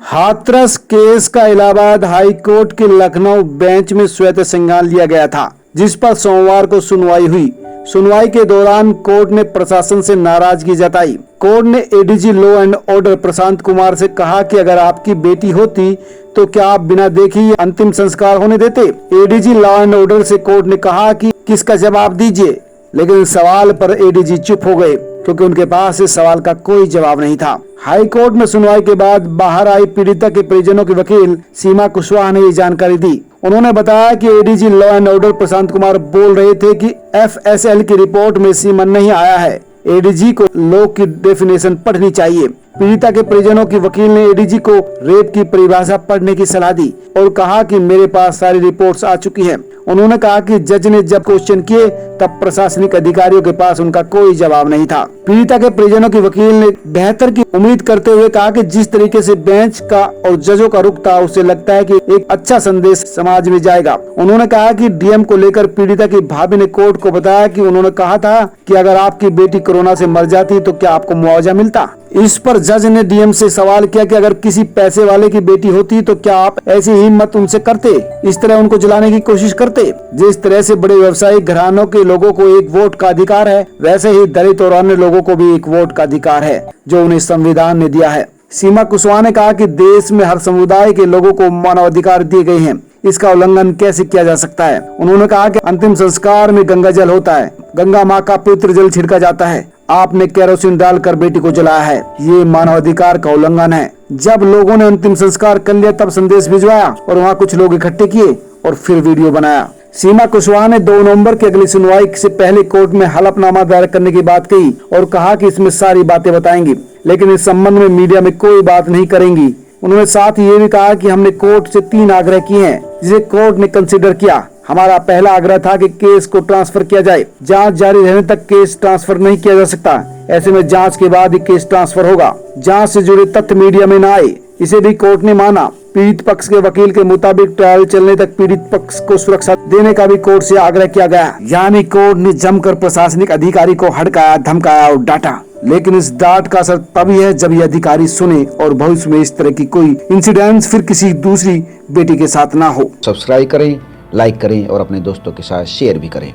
Hathras case का Allahabad high court के Lucknow bench में श्वेत संज्ञान लिया गया था, जिस पर सोमवार को सुनवाई हुई। सुनवाई के दौरान कोर्ट ने प्रशासन से नाराजगी जताई। कोर्ट ने ADG law and order Prashant Kumar से कहा कि अगर आपकी बेटी होती तो क्या आप बिना देखे ही अंतिम संस्कार होने देते। एडीजी लॉ एंड ऑर्डर से कोर्ट ने कहा कि किसका जवाब दीजिए, लेकिन इस सवाल पर एडीजी चुप हो गए क्योंकि उनके पास इस सवाल का कोई जवाब नहीं था। हाई कोर्ट में सुनवाई के बाद बाहर आई पीड़िता के परिजनों की वकील सीमा कुशवाहा ने ये जानकारी दी। उन्होंने बताया कि ADG law and order Prashant Kumar बोल रहे थे कि एफएसएल की रिपोर्ट में सीमन नहीं आया है। एडीजी को लॉ की डेफिनेशन पढ़नी चाहिए। पीड़िता के परिजनों की वकील ने एडीजी को रेप की परिभाषा पढ़ने की सलाह दी और कहा कि मेरे पास सारी रिपोर्ट्स आ चुकी हैं। उन्होंने कहा कि जज ने जब क्वेश्चन किए तब प्रशासनिक अधिकारियों के पास उनका कोई जवाब नहीं था। पीड़िता के परिजनों की वकील ने बेहतर की उम्मीद करते हुए कहा कि जिस तरीके से बेंच का और जजों का रुख था, उससे लगता है कि एक अच्छा संदेश समाज में जाएगा। उन्होंने कहा कि डीएम को लेकर पीड़िता की भाभी ने कोर्ट को बताया कि उन्होंने कहा था कि अगर आपकी बेटी कोरोना से मर जाती तो क्या आपको मुआवजा मिलता। इस पर जज ने डीएम से सवाल किया कि अगर किसी पैसे वाले की बेटी होती तो क्या आप ऐसी हिम्मत उनसे करते, इस तरह उनको जलाने की कोशिश करते। जिस तरह से बड़े व्यवसायिक घरानों के लोगों को एक वोट का अधिकार है, वैसे ही दलित और अन्य लोगों को भी एक वोट का अधिकार है जो उन्हें संविधान ने दिया है। सीमा कुशवाहा ने कहा कि देश में हर समुदाय के लोगों को मानवाधिकार दिए गए हैं, इसका उल्लंघन कैसे किया जा सकता है। उन्होंने कहा कि अंतिम संस्कार में गंगा जल होता है, गंगा माँ का पवित्र जल छिड़का जाता है। आपने केरोसिन डालकर बेटी को जलाया है, ये मानवाधिकार का उल्लंघन है। जब लोगों ने अंतिम संस्कार कर लिया तब संदेश भिजवाया और वहाँ कुछ लोग इकट्ठे किए और फिर वीडियो बनाया। सीमा कुशवाहा ने 2 नवंबर की अगली सुनवाई से पहले कोर्ट में हलफनामा दायर करने की बात कही और कहा कि इसमें सारी बातें बताएंगी, लेकिन इस संबंध में मीडिया में कोई बात नहीं करेंगी। उन्होंने साथ ही ये भी कहा कि हमने कोर्ट से 3 आग्रह किए हैं जिसे कोर्ट ने कंसिडर किया। हमारा पहला आग्रह था कि केस को ट्रांसफर किया जाए। जांच जारी रहने तक केस ट्रांसफर नहीं किया जा सकता। ऐसे में जांच के बाद ही केस ट्रांसफर होगा। जांच से जुड़े तथ्य मीडिया में न आए, इसे भी कोर्ट ने माना। पीड़ित पक्ष के वकील के मुताबिक ट्रायल चलने तक पीड़ित पक्ष को सुरक्षा देने का भी कोर्ट से आग्रह किया गया। यानी कोर्ट ने जमकर प्रशासनिक अधिकारी को हड़काया, धमकाया और डांटा। लेकिन इस डांट का असर तभी है जब ये अधिकारी सुने और भविष्य में इस तरह की कोई इंसिडेंट्स फिर किसी दूसरी बेटी के साथ ना हो। सब्सक्राइब करें, लाइक करें और अपने दोस्तों के साथ शेयर भी करें।